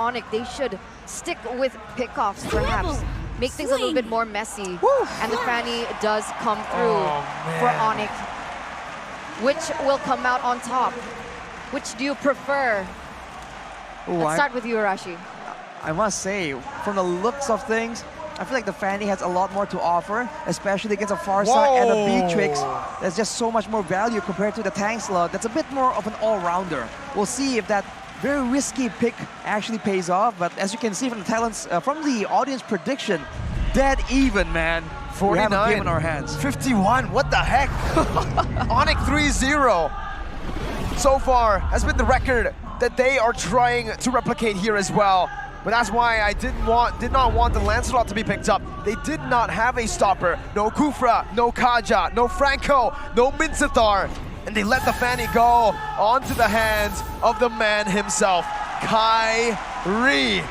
Onic, they should stick with pickoffs perhaps. Make things a little bit more messy. And the Fanny does come through for Onic. Which will come out on top? Which do you prefer? Let's start with you, Arashi. I must say, from the looks of things, I feel like the Fanny has a lot more to offer, especially against a Farsight and a Beatrix. There's just so much more value compared to the tank slot. That's a bit more of an all-rounder. We'll see if that very risky pick actually pays off, but as you can see from the talents, from the audience prediction, dead even, man. 49. We have a game in our hands. 51, what the heck? Onic 3-0 so far has been the record that they are trying to replicate here as well. But that's why I did not want the Lancelot to be picked up. They did not have a stopper. No Kufra, no Kaja, no Franco, no Minzathar. And they let the Fanny go onto the hands of the man himself, Kyrie.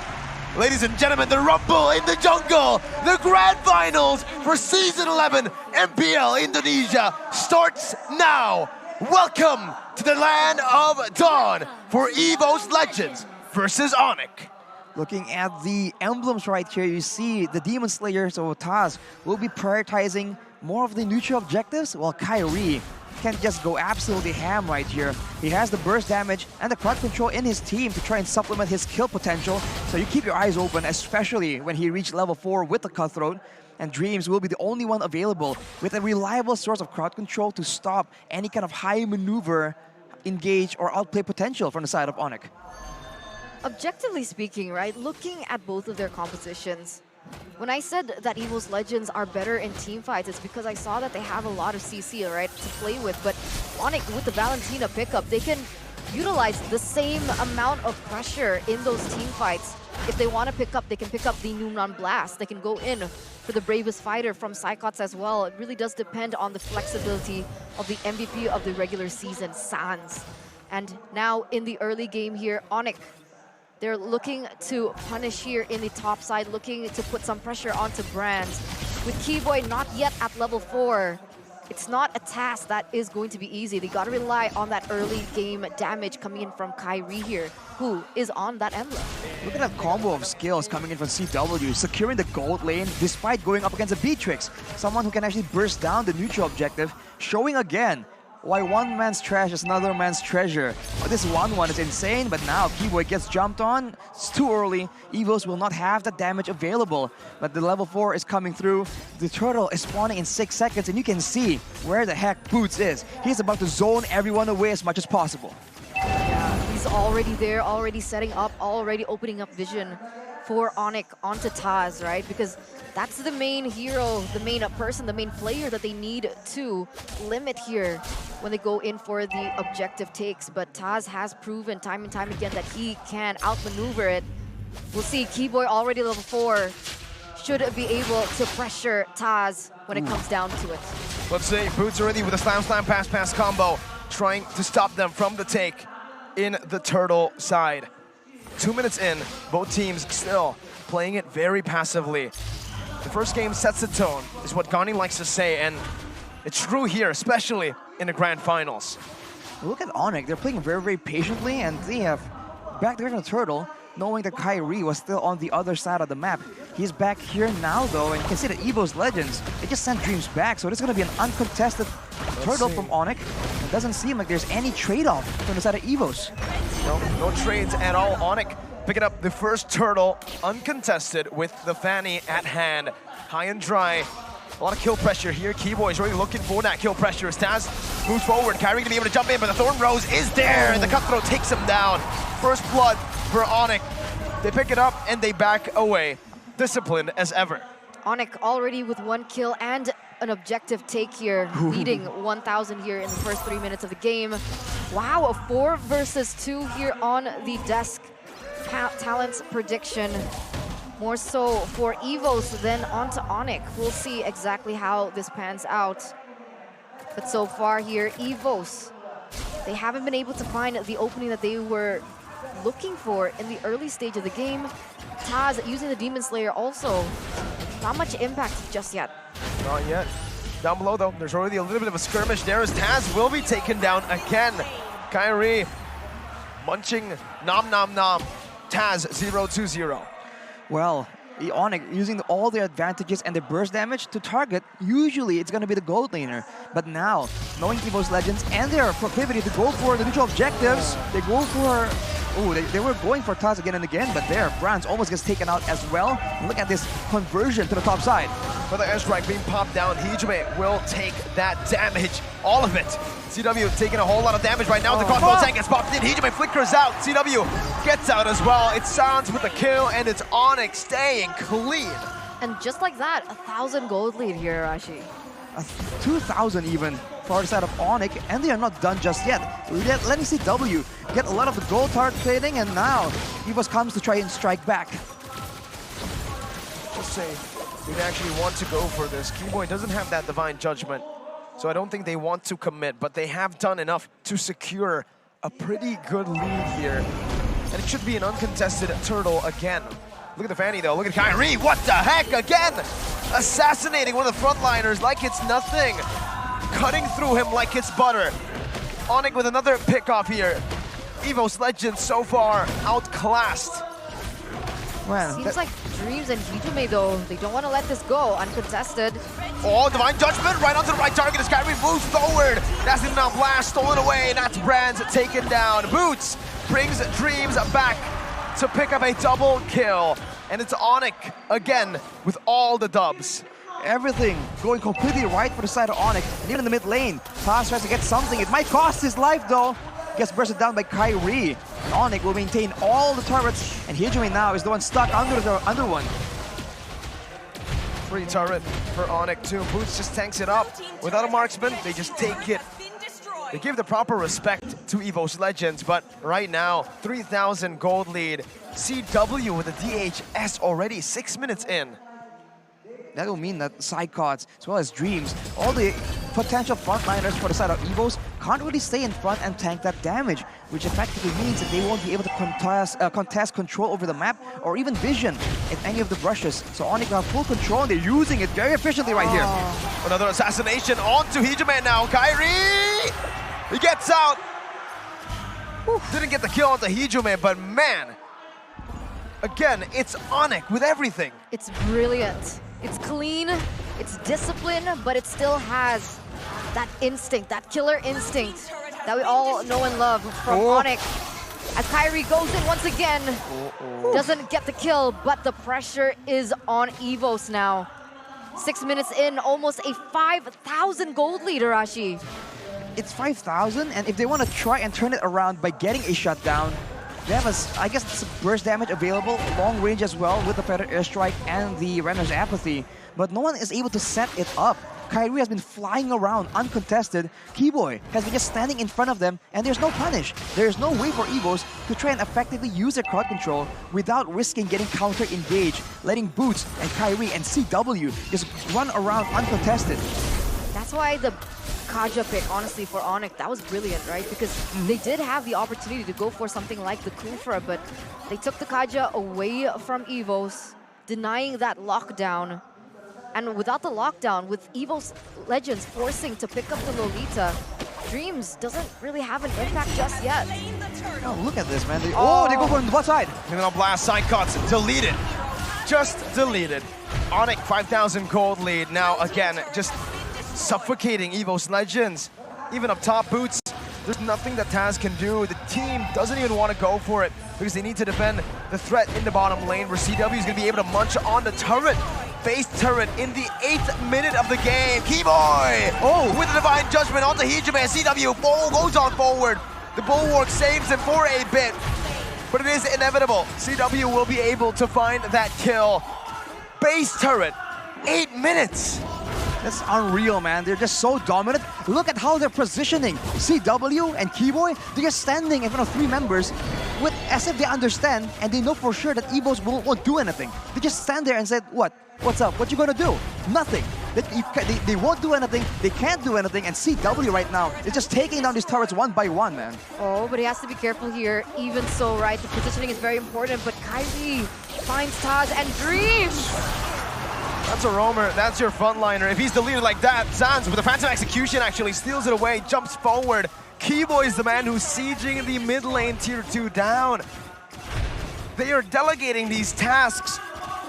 Ladies and gentlemen, the Rumble in the Jungle, the Grand Finals for Season 11 MPL Indonesia starts now. Welcome to the land of Dawn for Evos Legends versus Onic. Looking at the emblems right here, you see the Demon Slayers or Taz will be prioritizing more of the neutral objectives, while Kyrie can't just go absolutely ham right here. He has the burst damage and the crowd control in his team to try and supplement his kill potential, so you keep your eyes open, especially when he reached level 4 with the Cutthroat. And Dreams will be the only one available with a reliable source of crowd control to stop any kind of high maneuver, engage, or outplay potential from the side of Onic. Objectively speaking, right, looking at both of their compositions, when I said that Evos Legends are better in team fights, it's because I saw that they have a lot of CC, right, to play with. But Onic, with the Valentina pickup, they can utilize the same amount of pressure in those team fights. If they want to pick up, they can pick up the Numnon Blast. They can go in for the Bravest Fighter from Psychots as well. It really does depend on the flexibility of the MVP of the regular season, Sans. And now in the early game here, Onic, they're looking to punish here in the top side, looking to put some pressure onto Brands. With Keyboy not yet at level 4, it's not a task that is going to be easy. They gotta rely on that early game damage coming in from Kyrie here, who is on that emblem. Look at that combo of skills coming in from CW, securing the gold lane despite going up against a Beatrix, someone who can actually burst down the neutral objective, showing again why one man's trash is another man's treasure. But this 1-1 is insane, but now Keyboy gets jumped on. It's too early. Evos will not have that damage available. But the level 4 is coming through. The turtle is spawning in 6 seconds, and you can see where the heck Boots is. He's about to zone everyone away as much as possible. Yeah, he's already there, already setting up, already opening up vision for Onic onto Taz, right? Because that's the main hero, the main person, the main player that they need to limit here when they go in for the objective takes. But Taz has proven time and time again that he can outmaneuver it. We'll see, Keyboy already level 4 should be able to pressure Taz when it comes down to it. Let's see, Boots already with a slam pass combo, trying to stop them from the take in the turtle side. 2 minutes in, both teams still playing it very passively. The first game sets the tone, is what Gani likes to say, and it's true here, especially in the Grand Finals. Look at Onic, they're playing very, very patiently, and they have backed away from the turtle, knowing that Kyrie was still on the other side of the map. He's back here now, though, and you can see that Evos Legends, they just sent Dreams back, so it's going to be an uncontested turtle from Onic. It doesn't seem like there's any trade-off from the side of Evos. No trades at all. Onic picking up the first turtle, uncontested, with the Fanny at hand. High and dry. A lot of kill pressure here. Keyboy is really looking for that kill pressure as Taz moves forward. Kyrie gonna be able to jump in, but the Thorn Rose is there, and the Cutthroat takes him down. First blood for Onic. They pick it up and they back away. Disciplined as ever. Onic already with 1 kill and an objective take here, leading 1,000 here in the first 3 minutes of the game. Wow, a 4 versus 2 here on the desk. Talents prediction, more so for Evos than onto Onic. We'll see exactly how this pans out. But so far here, Evos, they haven't been able to find the opening that they were looking for in the early stage of the game. Taz using the Demon Slayer also, not much impact just yet. Not yet. Down below though, there's already a little bit of a skirmish there as Taz will be taken down again. Kyrie munching nom nom nom Taz 0-2-0. Well, Onic using all their advantages and the burst damage to target, usually it's going to be the gold laner. But now, knowing Evos Legends and their proclivity to go for the neutral objectives, they go for... Oh, they were going for Taz again and again, but there, Brands almost gets taken out as well. Look at this conversion to the top side. For the airstrike being popped down, Hijime will take that damage, all of it. CW taking a whole lot of damage right now. The crossbow tank gets popped in. Hijime flickers out. CW gets out as well. It's Sans with the kill, and it's Onic staying clean. And just like that, 1,000 gold lead here, Arashi. 2,000 even for the side of Onic, and they are not done just yet. Let me see W get a lot of the gold target trading, and now Evos comes to try and strike back. Just say they actually want to go for this. Keyboy doesn't have that divine judgment, so I don't think they want to commit, but they have done enough to secure a pretty good lead here. And it should be an uncontested turtle again. Look at the Fanny though, look at Kyrie, what the heck, again! Assassinating one of the frontliners like it's nothing. Cutting through him like it's butter. Onic with another pick off here. Evos Legends so far outclassed. Man, Seems like Dreams and Hijime though, they don't want to let this go uncontested. Oh, Divine Judgment right onto the right target as Kyrie moves forward. That's the now blast stolen away, and that's Brands taken down. Boots brings Dreams back to pick up a double kill. And it's Onic again with all the dubs. everything going completely right for the side of Onic. And even in the mid lane, Taz tries to get something. It might cost his life though. Gets bursted down by Kyrie. And Onic will maintain all the turrets, and Hijime now is the one stuck under one. Free turret for Onic too. Boots just tanks it up. Without a marksman, they just take it. They give the proper respect to Evos Legends, but right now, 3,000 gold lead. CW with the DHS already 6 minutes in. That will mean that side cards, as well as Dreams, all the potential frontliners for the side of Evos can't really stay in front and tank that damage, which effectively means that they won't be able to contest control over the map or even vision in any of the brushes. So Onic will have full control, and they're using it very efficiently right here. Another assassination onto Hijime now. Kyrie! He gets out. Didn't get the kill onto Hijime, but man, again, it's Onic with everything. It's brilliant. It's clean, it's discipline, but it still has that instinct, that killer instinct that we all know and love from Onic. As Kyrie goes in once again, doesn't get the kill, but the pressure is on Evos now. 6 minutes in, almost a 5,000 gold lead, Arashi. It's 5,000, and if they want to try and turn it around by getting a shutdown, they have I guess it's burst damage available, long range as well with the Predator Airstrike and the Renner's Apathy, but no one is able to set it up. Kyrie has been flying around uncontested. Keyboy has been just standing in front of them, and there's no punish. There's no way for Evos to try and effectively use their crowd control without risking getting counter-engaged, letting Boots and Kyrie and CW just run around uncontested. That's why the Kaja pick, honestly, for Onic, that was brilliant, right? Because they did have the opportunity to go for something like the Kufra, but they took the Kaja away from Evos, denying that lockdown. And without the lockdown, with Evos Legends forcing to pick up the Lolita, Dreams doesn't really have an impact just yet. Oh, look at this, man. They go for the butt side. And then blast side cuts, deleted. Just deleted. Onic 5,000 gold lead. Now again, just suffocating Evos Legends. Even up top, Boots, there's nothing that Taz can do. The team doesn't even want to go for it because they need to defend the threat in the bottom lane where CW is going to be able to munch on the turret. Base turret in the 8th minute of the game. Keyboy! With the Divine Judgment onto Hijime. CW goes on forward. The Bulwark saves him for a bit, but it is inevitable. CW will be able to find that kill. Base turret, 8 minutes. That's unreal, man. They're just so dominant. Look at how they're positioning. CW and Keyboy, they're just standing in front of 3 members with as if they understand and they know for sure that Evos won't do anything. They just stand there and said, what? What's up? What you gonna do? Nothing. They won't do anything. They can't do anything. And CW right now is just taking down these turrets one by one, man. Oh, but he has to be careful here. Even so, right? The positioning is very important, but Kyrie finds Taz and Dreams. That's a roamer, that's your frontliner. If he's the leader like that, Sans with a Phantom Execution actually steals it away, jumps forward. Keyboy is the man who's sieging the mid lane tier 2 down. they are delegating these tasks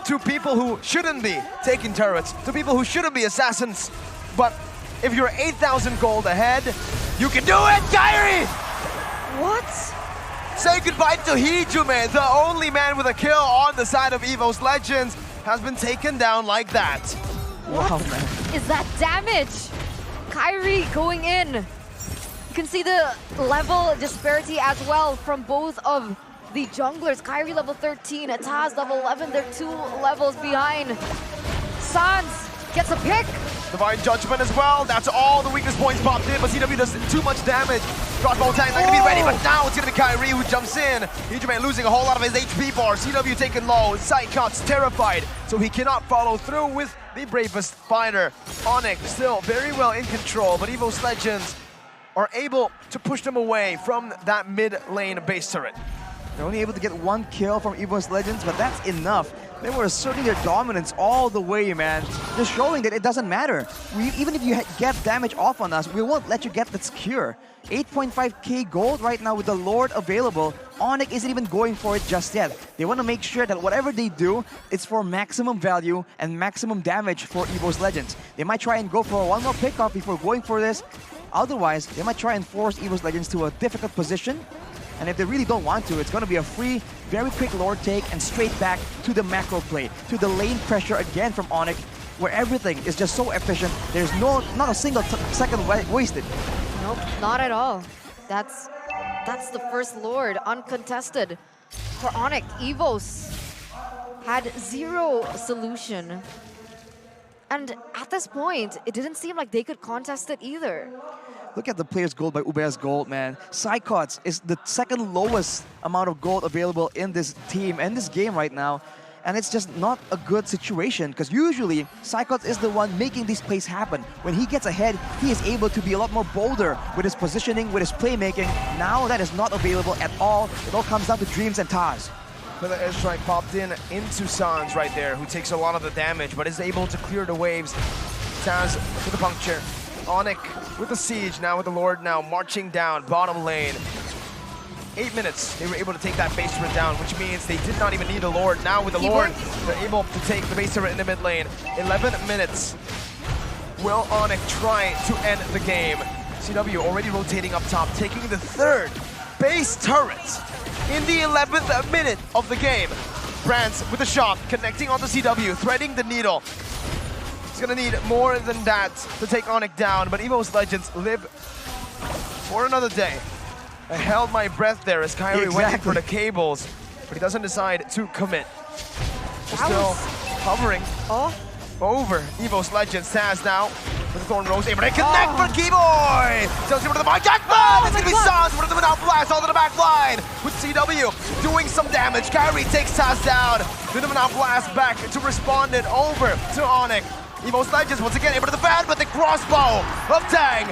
to people who shouldn't be taking turrets, to people who shouldn't be assassins. But if you're 8,000 gold ahead, you can do it, Kyrie! What? Say goodbye to Hijume, the only man with a kill on the side of Evos Legends, has been taken down like that. Wow, man. Is that damage? Kyrie going in. You can see the level disparity as well from both of the junglers. Kyrie level 13, Taz level 11. They're 2 levels behind. Sans gets a pick. Divine Judgment as well. That's all the weakness points popped in, but CW does too much damage. Crossbow tank not gonna be ready, but now it's gonna be Kyrie who jumps in. Hijume losing a whole lot of his HP bar. CW taken low. Psychot's terrified, so he cannot follow through with the bravest fighter. Onic still very well in control, but Evos Legends are able to push them away from that mid lane base turret. They're only able to get 1 kill from Evos Legends, but that's enough. They were asserting their dominance all the way, man. Just showing that it doesn't matter. Even if you get damage off on us, we won't let you get that cure. 8.5k gold right now with the Lord available. Onic isn't even going for it just yet. They want to make sure that whatever they do, it's for maximum value and maximum damage for Evos Legends. They might try and go for one more pickoff before going for this. Otherwise, they might try and force Evos Legends to a difficult position. And if they really don't want to, it's going to be a free, very quick Lord take and straight back to the macro play, to the lane pressure again from Onic, where everything is just so efficient. There's not a single second wasted. Nope, not at all. That's the first Lord, uncontested. For Onic, Evos had 0 solution. And at this point, it didn't seem like they could contest it either. Look at the player's gold by Ubea's gold, man. Psychots is the second lowest amount of gold available in this team and this game right now. And it's just not a good situation, because usually Psychots is the one making these plays happen. When he gets ahead, he is able to be a lot more bolder with his positioning, with his playmaking. Now that is not available at all. It all comes down to Dreams and Taz. The airstrike popped into Sans right there, who takes a lot of the damage, but is able to clear the waves. Taz with the puncture. Onic with the siege, now with the Lord now marching down bottom lane. 8 minutes, they were able to take that base turret down, which means they did not even need a Lord. Now with the Lord, they're able to take the base turret in the mid lane. 11 minutes. Will Onic try to end the game? CW already rotating up top, taking the 3rd base turret in the 11th minute of the game. Brands with a shot, connecting onto CW, threading the needle. He's gonna need more than that to take Onic down, but Evos Legends live for another day. I held my breath there as Kyrie went in for the cables, but he doesn't decide to commit. They're still hovering over Evos Legends. Taz now with the Thorn Rose, able to connect for Keyboy! Tells him to the mind jackpot! It's gonna be Sans with the Minout Blast all to the back line with CW doing some damage. Kyrie takes Taz down. The Minout Blast back to respond it over to Onic. Evos Legends once again able to defend, but the crossbow of Tang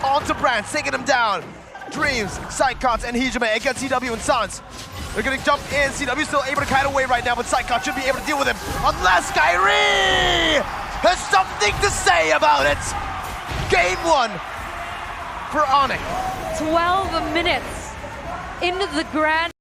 onto Brands, taking him down. Dreams, Psychots, and Hijume against CW and Sans. They're gonna jump in. CW still able to kite away right now, but Psychot should be able to deal with him unless Kyrie has something to say about it. Game 1 for Onic. 12 minutes into the grand